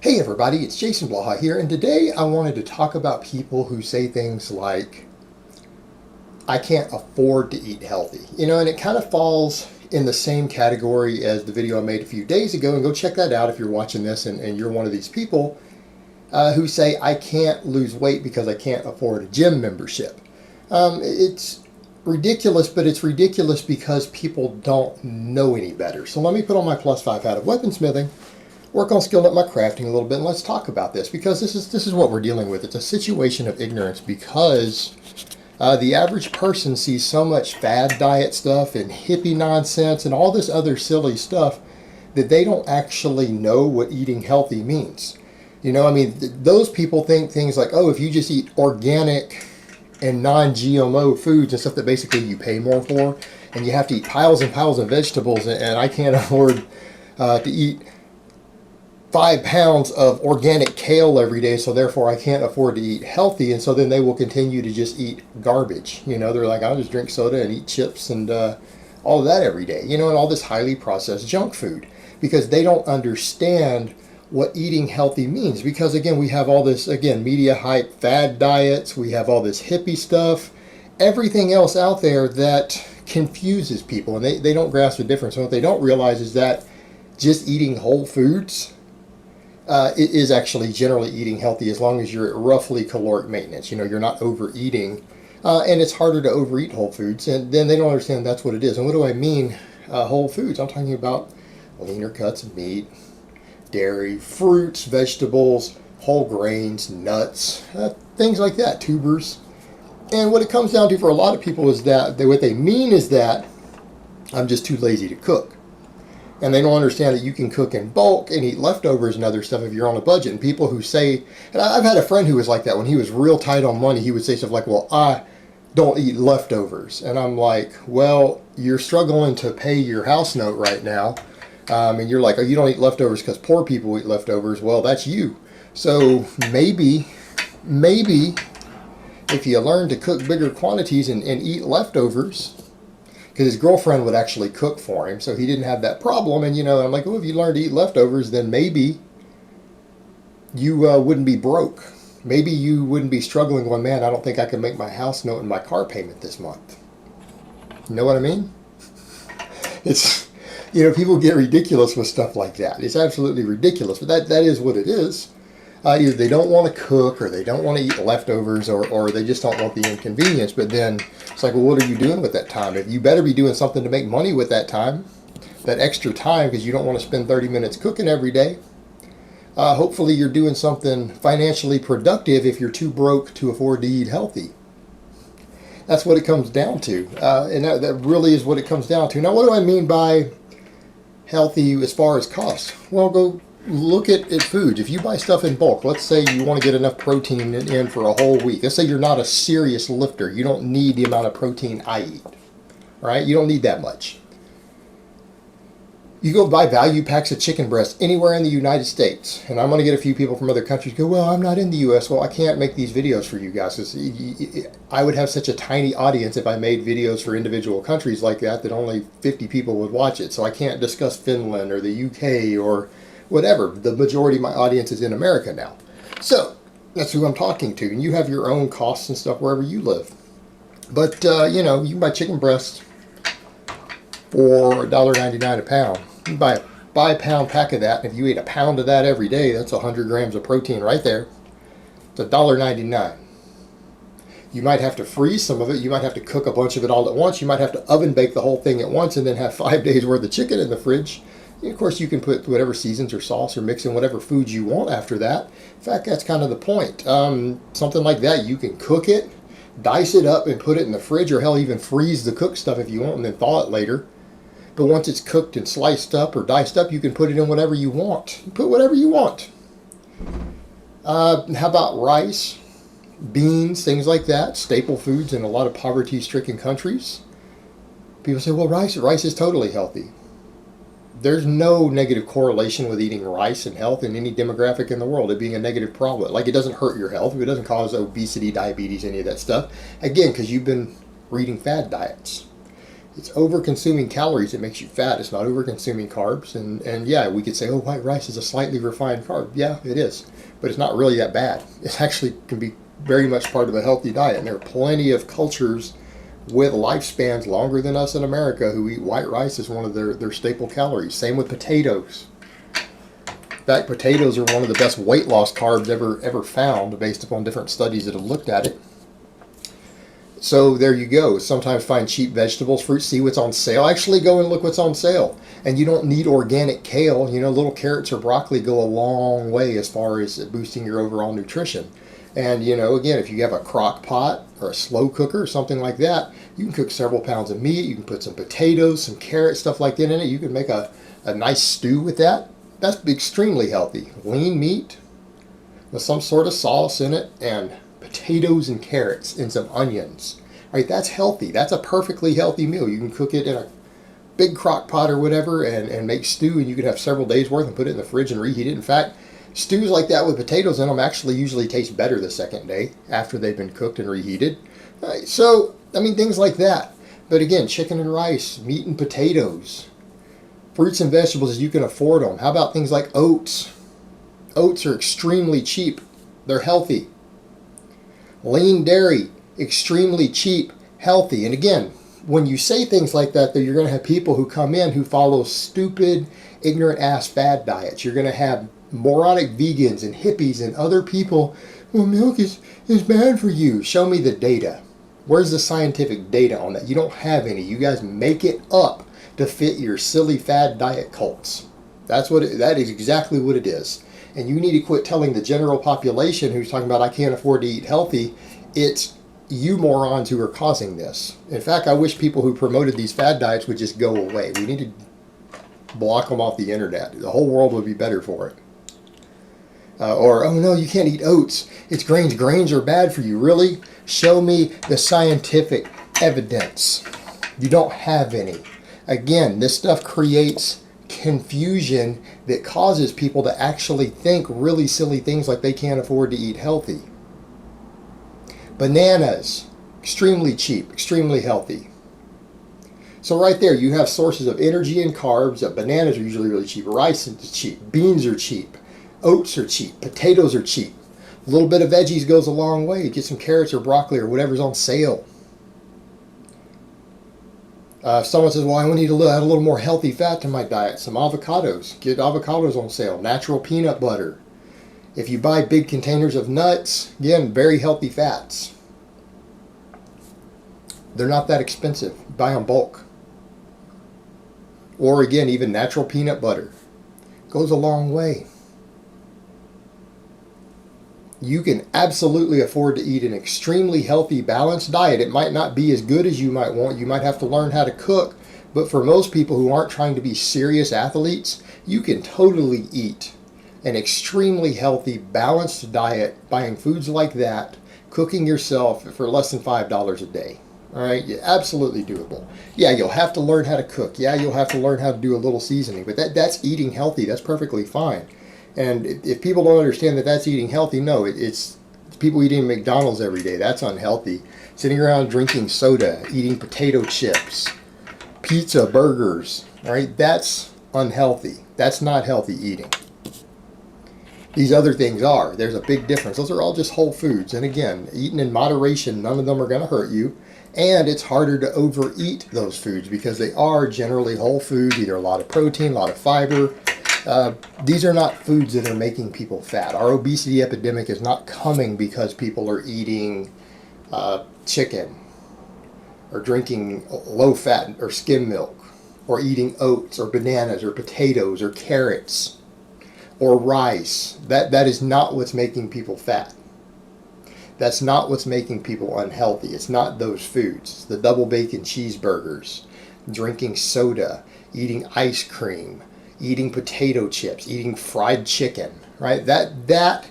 Hey everybody, it's Jason Blaha here, and today I wanted to talk about people who say things like, I can't afford to eat healthy. And it kind of falls in the same category as the video I made a few days ago, and go check that out if you're watching this and you're one of these people who say, I can't lose weight because I can't afford a gym membership. It's ridiculous, but it's ridiculous because people don't know any better. So let me put on my +5 hat of weaponsmithing, work on skilling up my crafting a little bit, and let's talk about this, because this is what we're dealing with. It's a situation of ignorance, because the average person sees so much fad diet stuff and hippie nonsense and all this other silly stuff that they don't actually know what eating healthy means. Those people think things like, oh, if you just eat organic and non-GMO foods and stuff that basically you pay more for, and you have to eat piles and piles of vegetables, and I can't afford to eat 5 pounds of organic kale every day, so therefore I can't afford to eat healthy, and so then they will continue to just eat garbage. They're like, I'll just drink soda and eat chips and all of that every day, and all this highly processed junk food, because they don't understand what eating healthy means. Because again, we have all this, media hype, fad diets, we have all this hippie stuff, everything else out there that confuses people, and they don't grasp the difference. And what they don't realize is that just eating whole foods, it is actually generally eating healthy, as long as you're at roughly caloric maintenance. You're not overeating, and it's harder to overeat whole foods, and then they don't understand that's what it is. And what do I mean, whole foods? I'm talking about leaner cuts of meat, dairy, fruits, vegetables, whole grains, nuts, things like that, tubers. And what it comes down to for a lot of people is that what they mean is that I'm just too lazy to cook. And they don't understand that you can cook in bulk and eat leftovers and other stuff if you're on a budget. And people who say, and I've had a friend who was like that when he was real tight on money, he would say stuff like, well, I don't eat leftovers. And I'm like, well, you're struggling to pay your house note right now. And you're like, oh, you don't eat leftovers because poor people eat leftovers. Well, that's you. So maybe if you learn to cook bigger quantities and eat leftovers, because his girlfriend would actually cook for him, so he didn't have that problem. And I'm like, well, if you learn to eat leftovers, then maybe you wouldn't be broke. Maybe you wouldn't be struggling going, man, I don't think I can make my house note and my car payment this month. You know what I mean? It's, people get ridiculous with stuff like that. It's absolutely ridiculous, but that is what it is. Either they don't want to cook, or they don't want to eat leftovers, or they just don't want the inconvenience. But then it's like, well, what are you doing with that time? If you better be doing something to make money with that time, that extra time, because you don't want to spend 30 minutes cooking every day. Hopefully you're doing something financially productive if you're too broke to afford to eat healthy. That's what it comes down to. And that really is what it comes down to. Now, what do I mean by healthy as far as cost? Well, go look at food. If you buy stuff in bulk, let's say you want to get enough protein in for a whole week. Let's say you're not a serious lifter. You don't need the amount of protein I eat, right? You don't need that much. You go buy value packs of chicken breast anywhere in the United States, and I'm going to get a few people from other countries go, well, I'm not in the U.S. Well, I can't make these videos for you guys. I would have such a tiny audience if I made videos for individual countries like that only 50 people would watch it. So I can't discuss Finland or the UK or whatever. The majority of my audience is in America now. So that's who I'm talking to. And you have your own costs and stuff wherever you live. But, you can buy chicken breast for $1.99 a pound. You buy a 5-pound pack of that, and if you eat a pound of that every day, that's 100 grams of protein right there. It's $1.99. You might have to freeze some of it. You might have to cook a bunch of it all at once. You might have to oven bake the whole thing at once and then have 5 days worth of chicken in the fridge. And of course, you can put whatever seasons or sauce or mix in whatever foods you want after that. In fact, that's kind of the point. Something like that, you can cook it, dice it up, and put it in the fridge, or hell, even freeze the cooked stuff if you want and then thaw it later. But once it's cooked and sliced up or diced up, you can put it in whatever you want. Put whatever you want. How about rice, beans, things like that? Staple foods in a lot of poverty-stricken countries. People say, well, rice is totally healthy. There's no negative correlation with eating rice and health in any demographic in the world, it being a negative problem. Like, it doesn't hurt your health. It doesn't cause obesity, diabetes, any of that stuff. Again, because you've been reading fad diets. It's over consuming calories that makes you fat. It's not over consuming carbs. And yeah, we could say, oh, white rice is a slightly refined carb. Yeah, it is. But it's not really that bad. It actually can be very much part of a healthy diet. And there are plenty of cultures with lifespans longer than us in America who eat white rice as one of their staple calories. Same with potatoes. In fact, potatoes are one of the best weight loss carbs ever found based upon different studies that have looked at it. So there you go. Sometimes find cheap vegetables, fruits, see what's on sale. Actually go and look what's on sale. And you don't need organic kale. You know, little carrots or broccoli go a long way as far as boosting your overall nutrition. And, you know, again, if you have a crock pot or a slow cooker or something like that, you can cook several pounds of meat. You can put some potatoes, some carrots, stuff like that in it. You can make a nice stew with that. That's extremely healthy. Lean meat with some sort of sauce in it and potatoes and carrots and some onions. Right, that's healthy. That's a perfectly healthy meal. You can cook it in a big crock pot or whatever and make stew, and you can have several days worth and put it in the fridge and reheat it. In fact, stews like that with potatoes in them actually usually taste better the second day after they've been cooked and reheated. Right, so, I mean, things like that. But again, chicken and rice, meat and potatoes, fruits and vegetables as you can afford them. How about things like oats? Oats are extremely cheap. They're healthy. Lean dairy, extremely cheap, healthy. And again, when you say things like that, though, you're going to have people who come in who follow stupid, ignorant ass fad diets. You're going to have moronic vegans and hippies and other people. Well, milk is bad for you. Show me the data. Where's the scientific data on that? You don't have any. You guys make it up to fit your silly fad diet cults. That is exactly what it is. And you need to quit telling the general population who's talking about I can't afford to eat healthy. It's you morons who are causing this. In fact, I wish people who promoted these fad diets would just go away. We need to block them off the internet. The whole world would be better for it. Or, oh no, you can't eat oats. It's grains. Grains are bad for you. Really? Show me the scientific evidence. You don't have any. Again, this stuff creates confusion that causes people to actually think really silly things like they can't afford to eat healthy. Bananas, extremely cheap, extremely healthy. So right there, you have sources of energy and carbs. Bananas are usually really cheap. Rice is cheap. Beans are cheap. Oats are cheap. Potatoes are cheap. A little bit of veggies goes a long way. Get some carrots or broccoli or whatever's on sale. If someone says, well, I need to add a little more healthy fat to my diet, some avocados. Get avocados on sale. Natural peanut butter. If you buy big containers of nuts, again, very healthy fats. They're not that expensive. Buy in bulk. Or again, even natural peanut butter. Goes a long way. You can absolutely afford to eat an extremely healthy, balanced diet. It might not be as good as you might want. You might have to learn how to cook. But for most people who aren't trying to be serious athletes, you can totally eat an extremely healthy, balanced diet, buying foods like that, cooking yourself for less than $5 a day. All right, yeah, absolutely doable. Yeah, you'll have to learn how to cook. Yeah, you'll have to learn how to do a little seasoning. But that's eating healthy. That's perfectly fine. And if people don't understand that that's eating healthy, no, it's people eating McDonald's every day. That's unhealthy. Sitting around drinking soda, eating potato chips, pizza, burgers, all right? That's unhealthy. That's not healthy eating. These other things are. There's a big difference. Those are all just whole foods. And again, eaten in moderation, none of them are going to hurt you. And it's harder to overeat those foods because they are generally whole foods, either a lot of protein, a lot of fiber. These are not foods that are making people fat. Our obesity epidemic is not coming because people are eating chicken or drinking low-fat or skim milk or eating oats or bananas or potatoes or carrots or rice. That is not what's making people fat. That's not what's making people unhealthy. It's not those foods. It's the double bacon cheeseburgers, drinking soda, eating ice cream, eating potato chips, eating fried chicken, right? That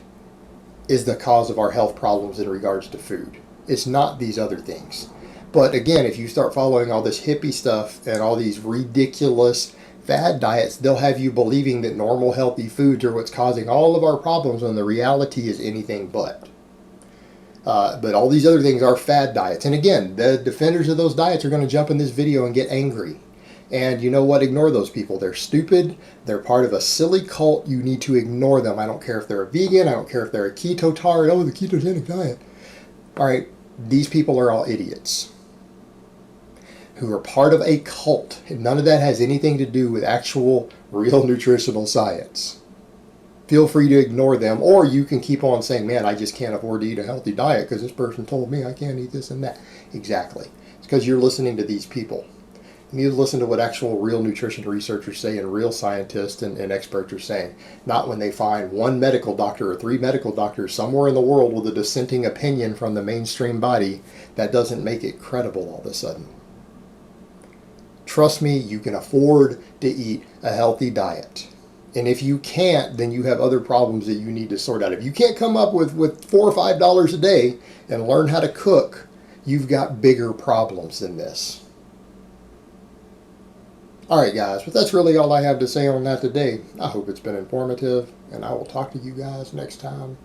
is the cause of our health problems in regards to food. It's not these other things. But again, if you start following all this hippie stuff and all these ridiculous fad diets, they'll have you believing that normal healthy foods are what's causing all of our problems when the reality is anything but. But all these other things are fad diets. And again, the defenders of those diets are going to jump in this video and get angry. And you know what? Ignore those people. They're stupid. They're part of a silly cult. You need to ignore them. I don't care if they're a vegan. I don't care if they're a keto tart. Oh, the ketogenic diet. All right. These people are all idiots who are part of a cult. And none of that has anything to do with actual, real nutritional science. Feel free to ignore them, or you can keep on saying, man, I just can't afford to eat a healthy diet because this person told me I can't eat this and that. Exactly. It's because you're listening to these people. You need to listen to what actual real nutrition researchers say and real scientists and experts are saying. Not when they find one medical doctor or 3 medical doctors somewhere in the world with a dissenting opinion from the mainstream body. That doesn't make it credible all of a sudden. Trust me, you can afford to eat a healthy diet. And if you can't, then you have other problems that you need to sort out. If you can't come up with $4 or $5 a day and learn how to cook, you've got bigger problems than this. All right, guys, but that's really all I have to say on that today. I hope it's been informative, and I will talk to you guys next time.